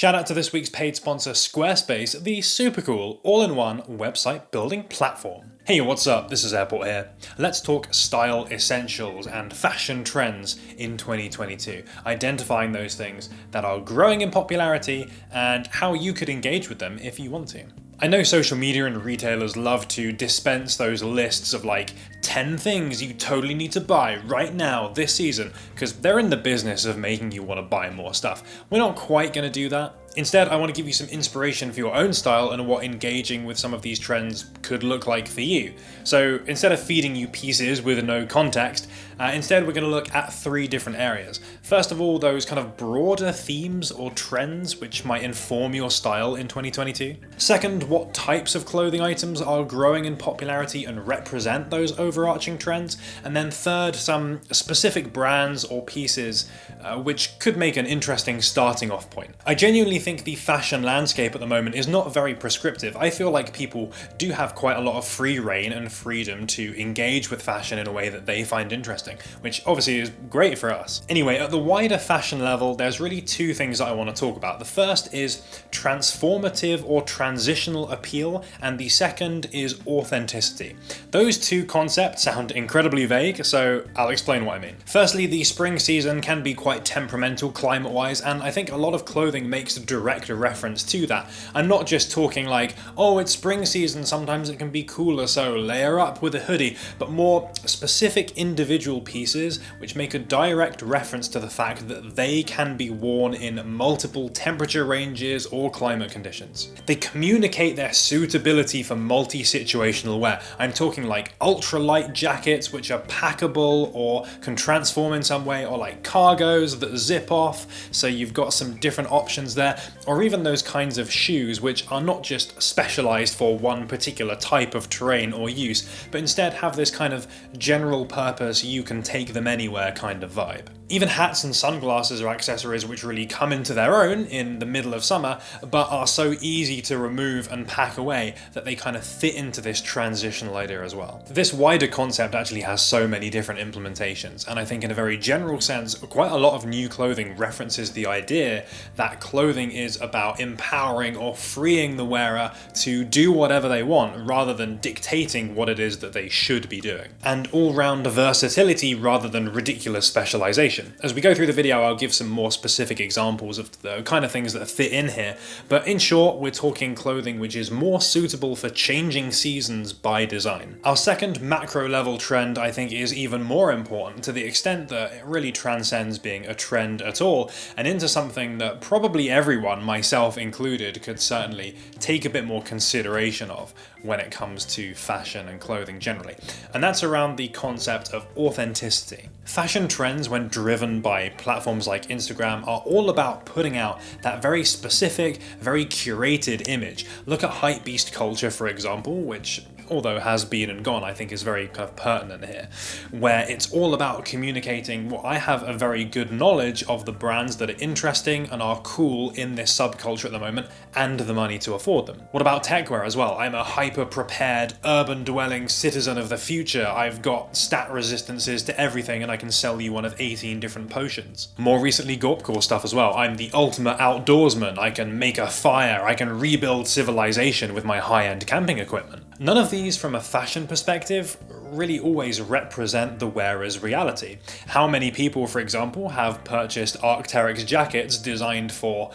Shout out to this week's paid sponsor Squarespace, the super cool all-in-one website building platform. Hey, what's up? This is Airport here. Let's talk style essentials and fashion trends in 2022, identifying those things that are growing in popularity and how you could engage with them if you want to. I know social media and retailers love to dispense those lists of like 10 things you totally need to buy right now this season because they're in the business of making you want to buy more stuff. We're not quite going to do that. Instead, I want to give you some inspiration for your own style and what engaging with some of these trends could look like for you. So instead of feeding you pieces with no context, instead we're going to look at 3 different areas. First of all, those kind of broader themes or trends which might inform your style in 2022. Second, what types of clothing items are growing in popularity and represent those overarching trends. And then third, some specific brands or pieces which could make an interesting starting off point. I genuinely think the fashion landscape at the moment is not very prescriptive. I feel like people do have quite a lot of free reign and freedom to engage with fashion in a way that they find interesting, which obviously is great for us. Anyway, at the wider fashion level, there's really 2 things that I want to talk about. The first is transformative or transitional appeal, and the second is authenticity. Those 2 concepts sound incredibly vague, so I'll explain what I mean. Firstly, the spring season can be quite temperamental climate-wise, and I think a lot of clothing makes direct reference to that. I'm not just talking like, oh, it's spring season, sometimes it can be cooler, so layer up with a hoodie, but more specific individual pieces which make a direct reference to the fact that they can be worn in multiple temperature ranges or climate conditions. They communicate their suitability for multi-situational wear. I'm talking like ultralight jackets which are packable or can transform in some way, or like cargos that zip off, so you've got some different options there, or even those kinds of shoes which are not just specialized for one particular type of terrain or use, but instead have this kind of general purpose, you can take them anywhere kind of vibe. Even hats and sunglasses are accessories which really come into their own in the middle of summer, but are so easy to remove and pack away that they kind of fit into this transitional idea as well. This wider concept actually has so many different implementations, and I think in a very general sense, quite a lot of new clothing references the idea that clothing is about empowering or freeing the wearer to do whatever they want rather than dictating what it is that they should be doing, and all-round versatility rather than ridiculous specialization. As we go through the video, I'll give some more specific examples of the kind of things that fit in here, but in short, we're talking clothing which is more suitable for changing seasons by design. Our second macro level trend, I think, is even more important to the extent that it really transcends being a trend at all and into something that probably everyone, myself included, could certainly take a bit more consideration of when it comes to fashion and clothing generally. And that's around the concept of authenticity. Fashion trends, when driven by platforms like Instagram, are all about putting out that very specific, very curated image. Look at hypebeast culture, for example, which, although has been and gone, I think is very kind of pertinent here, where it's all about communicating what I have a very good knowledge of the brands that are interesting and are cool in this subculture at the moment, and the money to afford them. What about techwear as well? I'm a hyper-prepared, urban-dwelling citizen of the future. I've got stat resistances to everything, and I can sell you one of 18 different potions. More recently, gorpcore stuff as well. I'm the ultimate outdoorsman. I can make a fire. I can rebuild civilization with my high-end camping equipment. None of these, from a fashion perspective, really always represent the wearer's reality. How many people, for example, have purchased Arc'teryx jackets designed for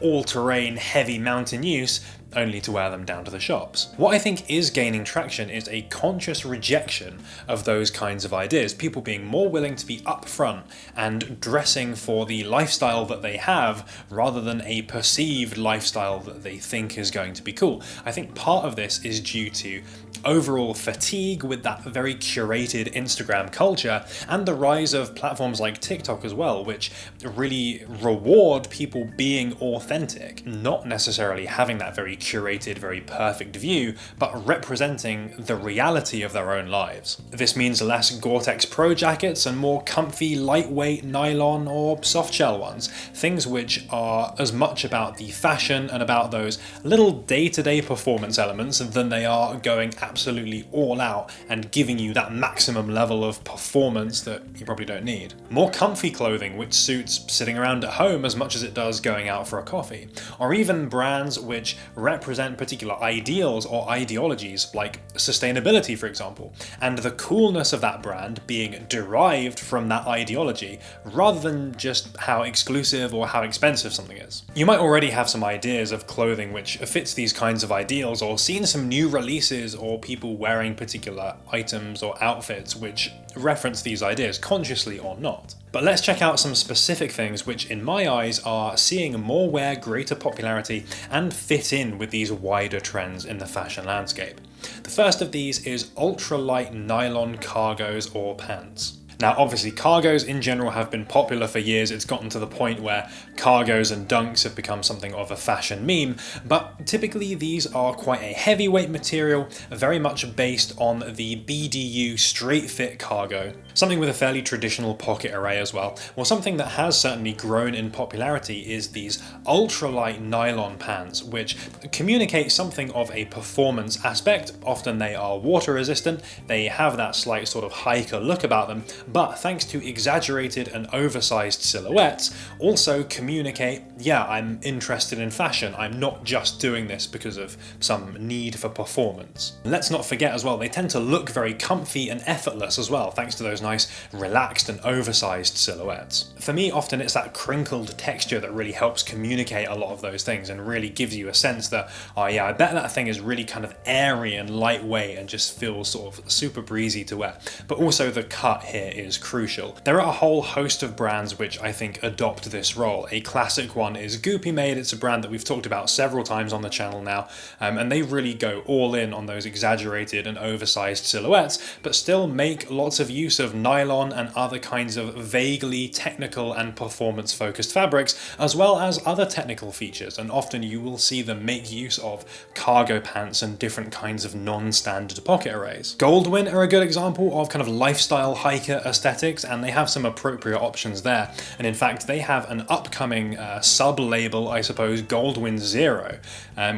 all-terrain heavy mountain use only to wear them down to the shops? What I think is gaining traction is a conscious rejection of those kinds of ideas, people being more willing to be upfront and dressing for the lifestyle that they have rather than a perceived lifestyle that they think is going to be cool. I think part of this is due to overall fatigue with that very curated Instagram culture and the rise of platforms like TikTok as well, which really reward people being authentic, not necessarily having that very curated, very perfect view, but representing the reality of their own lives. This means less Gore-Tex Pro jackets and more comfy, lightweight nylon or soft shell ones, things which are as much about the fashion and about those little day-to-day performance elements than they are going absolutely all out and giving you that maximum level of performance that you probably don't need. More comfy clothing which suits sitting around at home as much as it does going out for a coffee. Or even brands which represent particular ideals or ideologies, like sustainability for example, and the coolness of that brand being derived from that ideology rather than just how exclusive or how expensive something is. You might already have some ideas of clothing which fits these kinds of ideals, or seen some new releases or people wearing particular items or outfits which reference these ideas, consciously or not. But let's check out some specific things which in my eyes are seeing more wear, greater popularity, and fit in with these wider trends in the fashion landscape. The first of these is ultralight nylon cargos or pants. Now obviously cargos in general have been popular for years. It's gotten to the point where cargos and dunks have become something of a fashion meme, but typically these are quite a heavyweight material, very much based on the BDU straight fit cargo, something with a fairly traditional pocket array as well. Well, something that has certainly grown in popularity is these ultralight nylon pants, which communicate something of a performance aspect. Often they are water resistant, they have that slight sort of hiker look about them, but thanks to exaggerated and oversized silhouettes, also communicate, yeah, I'm interested in fashion, I'm not just doing this because of some need for performance. Let's not forget as well, they tend to look very comfy and effortless as well, thanks to those nice relaxed and oversized silhouettes. For me, often it's that crinkled texture that really helps communicate a lot of those things and really gives you a sense that, oh yeah, I bet that thing is really kind of airy and lightweight and just feels sort of super breezy to wear. But also the cut here is crucial. There are a whole host of brands which I think adopt this role. A classic one is Goopy Made. It's a brand that we've talked about several times on the channel now, and they really go all in on those exaggerated and oversized silhouettes, but still make lots of use of nylon and other kinds of vaguely technical and performance focused fabrics, as well as other technical features, and often you will see them make use of cargo pants and different kinds of non-standard pocket arrays. Goldwyn are a good example of kind of lifestyle hiker aesthetics, and they have some appropriate options there. And in fact, they have an upcoming sub-label, I suppose, Goldwyn Zero,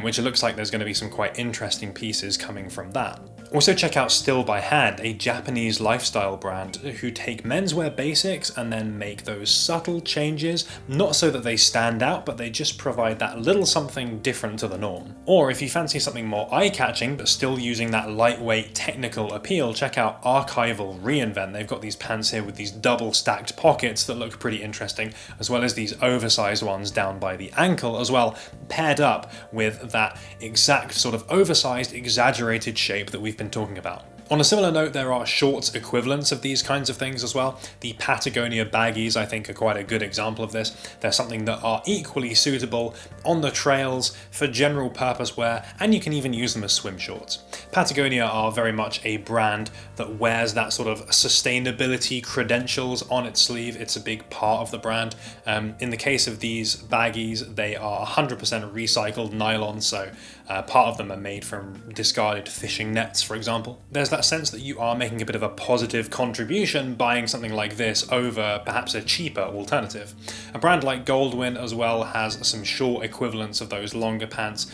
which it looks like there's going to be some quite interesting pieces coming from that. Also check out Still by Hand, a Japanese lifestyle brand who take menswear basics and then make those subtle changes, not so that they stand out, but they just provide that little something different to the norm. Or if you fancy something more eye-catching, but still using that lightweight technical appeal, check out Archival Reinvent. They've got these pants here with these double stacked pockets that look pretty interesting, as well as these oversized ones down by the ankle as well, paired up with that exact sort of oversized, exaggerated shape that we've been talking about. On a similar note, there are shorts equivalents of these kinds of things as well. The Patagonia baggies, I think, are quite a good example of this. They're something that are equally suitable on the trails for general purpose wear, and you can even use them as swim shorts. Patagonia are very much a brand that wears that sort of sustainability credentials on its sleeve. It's a big part of the brand. In the case of these baggies, they are 100% recycled nylon, so part of them are made from discarded fishing nets, for example. There's that sense that you are making a bit of a positive contribution buying something like this over perhaps a cheaper alternative. A brand like Goldwyn as well has some short equivalents of those longer pants.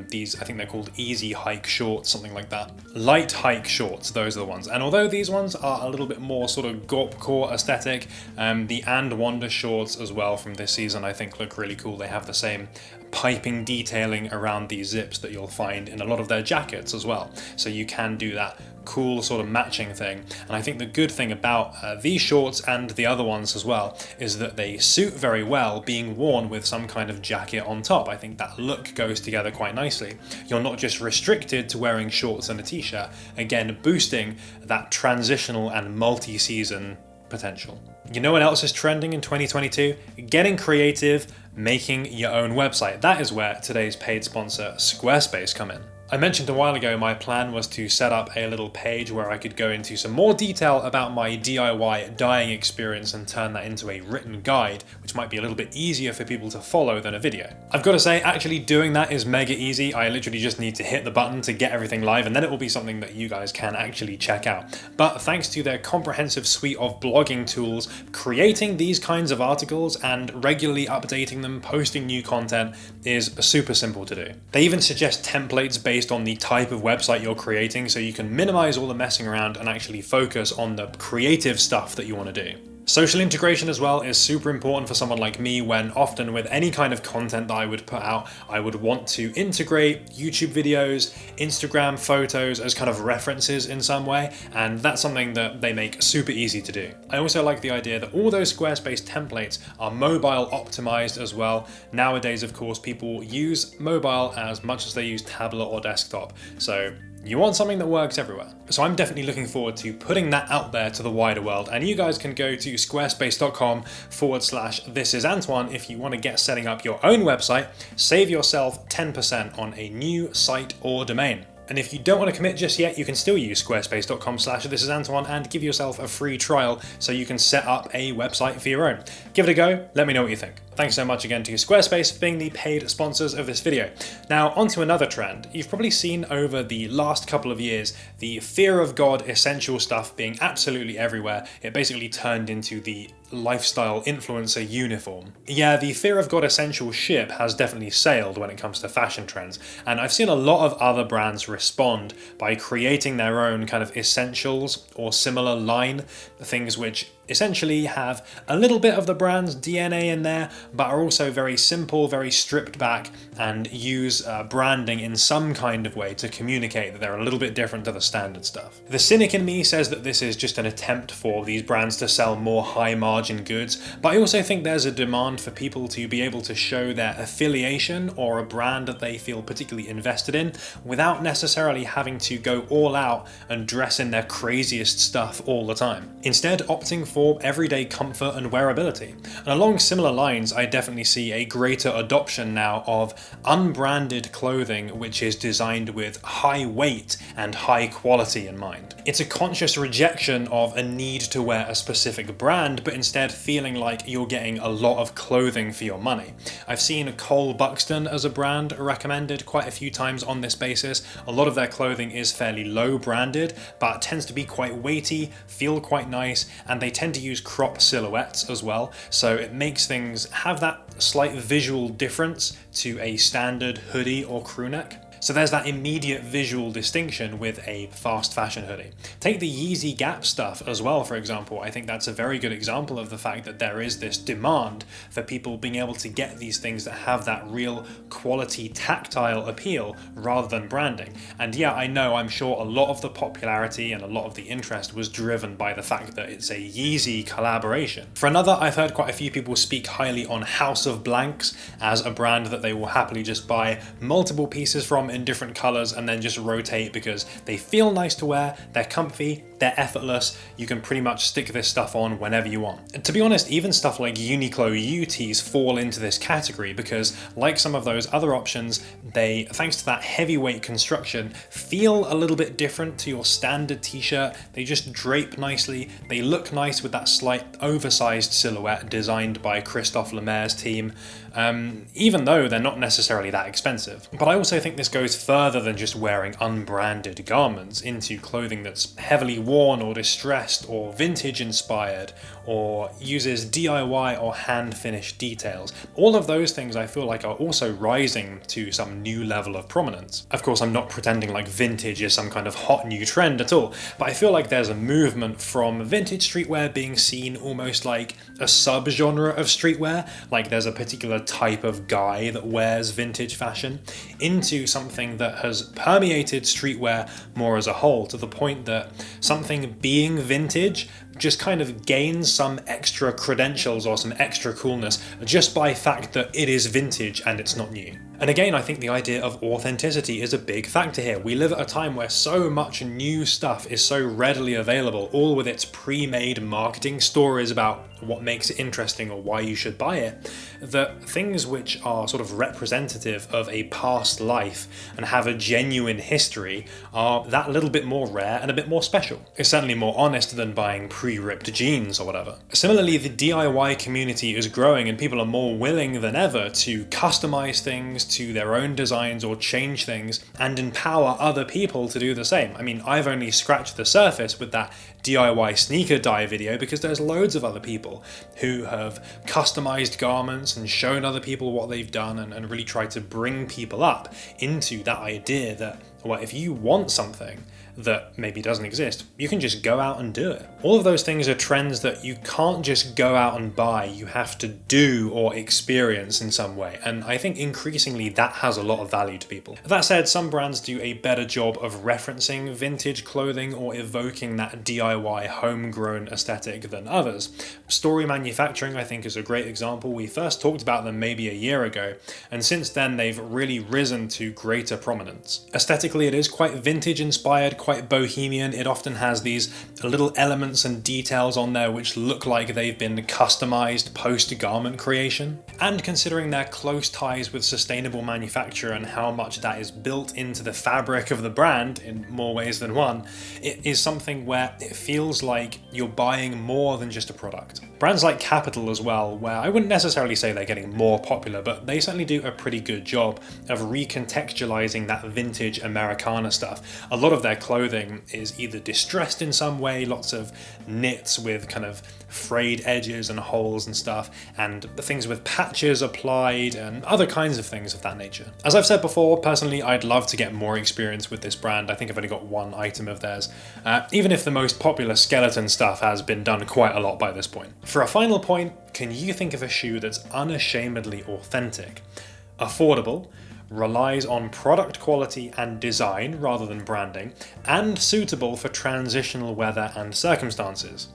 These, I think they're called Easy Hike shorts, something like that. Light hike shorts, those are the ones. And although these ones are a little bit more sort of gorpcore aesthetic, the Antwon shorts as well from this season I think look really cool. They have the same piping detailing around these zips that you'll find in a lot of their jackets as well. So you can do that cool sort of matching thing. And I think the good thing about these shorts and the other ones as well is that they suit very well being worn with some kind of jacket on top. I think that look goes together quite nicely. You're not just restricted to wearing shorts and a t-shirt, again boosting that transitional and multi-season potential. You know what else is trending in 2022? Getting creative, making your own website. That is where today's paid sponsor Squarespace come in. I mentioned a while ago my plan was to set up a little page where I could go into some more detail about my DIY dyeing experience and turn that into a written guide, which might be a little bit easier for people to follow than a video. I've got to say, actually doing that is mega easy. I literally just need to hit the button to get everything live, and then it will be something that you guys can actually check out. But thanks to their comprehensive suite of blogging tools, creating these kinds of articles and regularly updating them, posting new content is super simple to do. They even suggest templates based based on the type of website you're creating, so you can minimize all the messing around and actually focus on the creative stuff that you want to do. Social integration as well is super important for someone like me, when often with any kind of content that I would put out, I would want to integrate YouTube videos, Instagram photos as kind of references in some way, and that's something that they make super easy to do. I also like the idea that all those Squarespace templates are mobile optimized as well. Nowadays, of course, people use mobile as much as they use tablet or desktop, so you want something that works everywhere. So I'm definitely looking forward to putting that out there to the wider world, and you guys can go to squarespace.com/thisisantwon if you want to get setting up your own website, save yourself 10% on a new site or domain. And if you don't want to commit just yet, you can still use squarespace.com/thisisantwon and give yourself a free trial so you can set up a website for your own. Give it a go, let me know what you think. Thanks so much again to Squarespace for being the paid sponsors of this video. Now, onto another trend. You've probably seen over the last couple of years the fear of God essential stuff being absolutely everywhere. It basically turned into the lifestyle influencer uniform. Yeah, the fear of God essential ship has definitely sailed when it comes to fashion trends, and I've seen a lot of other brands respond by creating their own kind of essentials or similar line, things which essentially have a little bit of the brand's DNA in there, but are also very simple, very stripped back, and use branding in some kind of way to communicate that they're a little bit different to the standard stuff. The cynic in me says that this is just an attempt for these brands to sell more high margin goods, but I also think there's a demand for people to be able to show their affiliation or a brand that they feel particularly invested in without necessarily having to go all out and dress in their craziest stuff all the time. Instead, opting for everyday comfort and wearability. And along similar lines, I definitely see a greater adoption now of unbranded clothing which is designed with high weight and high quality in mind. It's a conscious rejection of a need to wear a specific brand, but instead feeling like you're getting a lot of clothing for your money. I've seen Cole Buxton as a brand recommended quite a few times on this basis. A lot of their clothing is fairly low branded, but tends to be quite weighty, feel quite nice, and they tend to use crop silhouettes as well, so it makes things have that slight visual difference to a standard hoodie or crew neck. So there's that immediate visual distinction with a fast fashion hoodie. Take the Yeezy Gap stuff as well, for example. I think that's a very good example of the fact that there is this demand for people being able to get these things that have that real quality tactile appeal rather than branding. And yeah, I know, I'm sure a lot of the popularity and a lot of the interest was driven by the fact that it's a Yeezy collaboration. For another, I've heard quite a few people speak highly on House of Blanks as a brand that they will happily just buy multiple pieces from in different colors and then just rotate because they feel nice to wear, they're comfy, they're effortless, you can pretty much stick this stuff on whenever you want. And to be honest, even stuff like Uniqlo UTs fall into this category because, like some of those other options, they, thanks to that heavyweight construction, feel a little bit different to your standard t-shirt. They just drape nicely, they look nice with that slight oversized silhouette designed by Christophe Lemaire's team, even though they're not necessarily that expensive. But I also think this goes further than just wearing unbranded garments into clothing that's heavily worn or distressed or vintage inspired or uses DIY or hand finished details. All of those things I feel like are also rising to some new level of prominence. Of course, I'm not pretending like vintage is some kind of hot new trend at all, but I feel like there's a movement from vintage streetwear being seen almost like a subgenre of streetwear, like there's a particular type of guy that wears vintage fashion, into something that has permeated streetwear more as a whole, to the point that something being vintage just kind of gains some extra credentials or some extra coolness just by fact that it is vintage and it's not new. And again, I think the idea of authenticity is a big factor here. We live at a time where so much new stuff is so readily available, all with its pre-made marketing stories about what makes it interesting or why you should buy it, that things which are sort of representative of a past life and have a genuine history are that little bit more rare and a bit more special. It's certainly more honest than buying pre-ripped jeans or whatever. Similarly, the DIY community is growing and people are more willing than ever to customize things to their own designs or change things and empower other people to do the same. I mean, I've only scratched the surface with that DIY sneaker dye video because there's loads of other people who have customized garments and shown other people what they've done and really tried to bring people up into that idea that, well, if you want something that maybe doesn't exist, you can just go out and do it. All of those things are trends that you can't just go out and buy, you have to do or experience in some way, and I think increasingly that has a lot of value to people. That said, some brands do a better job of referencing vintage clothing or evoking that DIY homegrown aesthetic than others. Story Manufacturing, I think, is a great example. We first talked about them maybe a year ago, and since then they've really risen to greater prominence. Aesthetically, it is quite vintage inspired, quite bohemian. It often has these little elements and details on there which look like they've been customized post-garment creation. And considering their close ties with sustainable manufacture and how much that is built into the fabric of the brand in more ways than one, it is something where it feels like you're buying more than just a product. Brands like Capital as well, where I wouldn't necessarily say they're getting more popular, but they certainly do a pretty good job of recontextualizing that vintage Americana stuff. A lot of their clothing is either distressed in some way, lots of knits with kind of frayed edges and holes and stuff, and things with patches applied and other kinds of things of that nature. As I've said before, personally I'd love to get more experience with this brand. I think I've only got one item of theirs, even if the most popular skeleton stuff has been done quite a lot by this point. For a final point, can you think of a shoe that's unashamedly authentic, affordable, relies on product quality and design rather than branding, and suitable for transitional weather and circumstances?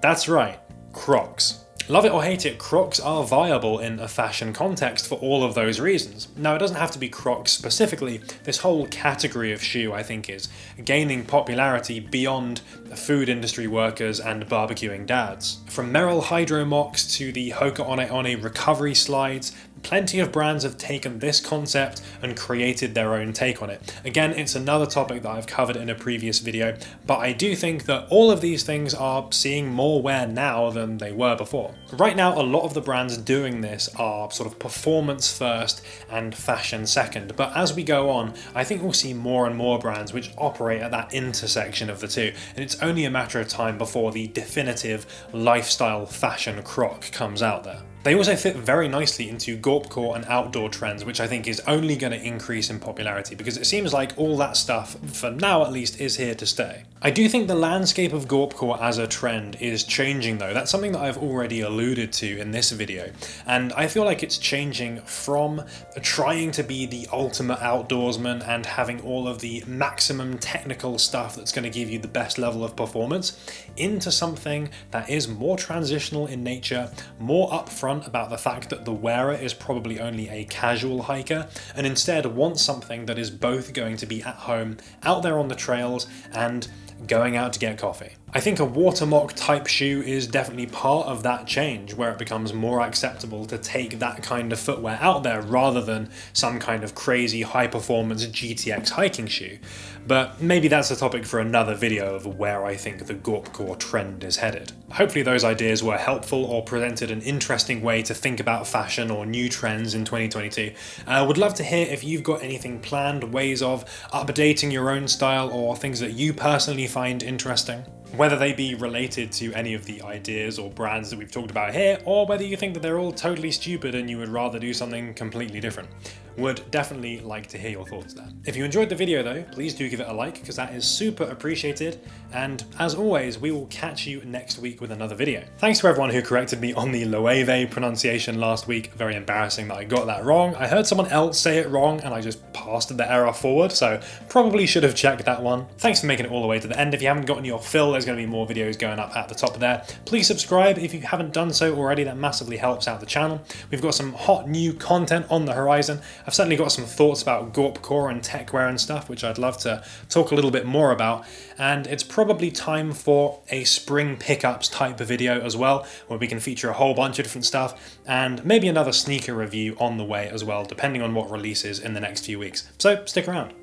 That's right, Crocs. Love it or hate it, Crocs are viable in a fashion context for all of those reasons. Now, it doesn't have to be Crocs specifically. This whole category of shoe, I think, is gaining popularity beyond food industry workers and barbecuing dads. From Merrell Hydro Mocs to the Hoka One One recovery slides, plenty of brands have taken this concept and created their own take on it. Again, it's another topic that I've covered in a previous video, but I do think that all of these things are seeing more wear now than they were before. Right now, a lot of the brands doing this are sort of performance first and fashion second, but as we go on, I think we'll see more and more brands which operate at that intersection of the two, and it's only a matter of time before the definitive lifestyle fashion Croc comes out there. They also fit very nicely into gorpcore and outdoor trends, which I think is only going to increase in popularity because it seems like all that stuff, for now at least, is here to stay. I do think the landscape of gorpcore as a trend is changing though. That's something that I've already alluded to in this video, and I feel like it's changing from trying to be the ultimate outdoorsman and having all of the maximum technical stuff that's going to give you the best level of performance into something that is more transitional in nature, more upfront about the fact that the wearer is probably only a casual hiker and instead wants something that is both going to be at home, out there on the trails, and going out to get coffee. I think a watermock type shoe is definitely part of that change where it becomes more acceptable to take that kind of footwear out there rather than some kind of crazy high performance GTX hiking shoe. But maybe that's a topic for another video of where I think the gorpcore trend is headed. Hopefully those ideas were helpful or presented an interesting way to think about fashion or new trends in 2022. I would love to hear if you've got anything planned, ways of updating your own style or things that you personally find interesting. Whether they be related to any of the ideas or brands that we've talked about here, or whether you think that they're all totally stupid and you would rather do something completely different. Would definitely like to hear your thoughts there. If you enjoyed the video though, please do give it a like because that is super appreciated. And as always, we will catch you next week with another video. Thanks to everyone who corrected me on the Loewe pronunciation last week. Very embarrassing that I got that wrong. I heard someone else say it wrong and I just passed the error forward, so probably should have checked that one. Thanks for making it all the way to the end. If you haven't gotten your fill, there's going to be more videos going up at the top there. Please subscribe if you haven't done so already. That massively helps out the channel. We've got some hot new content on the horizon. I've certainly got some thoughts about gorpcore and techwear and stuff, which I'd love to talk a little bit more about. And it's probably time for a spring pickups type of video as well, where we can feature a whole bunch of different stuff and maybe another sneaker review on the way as well, depending on what releases in the next few weeks. So stick around.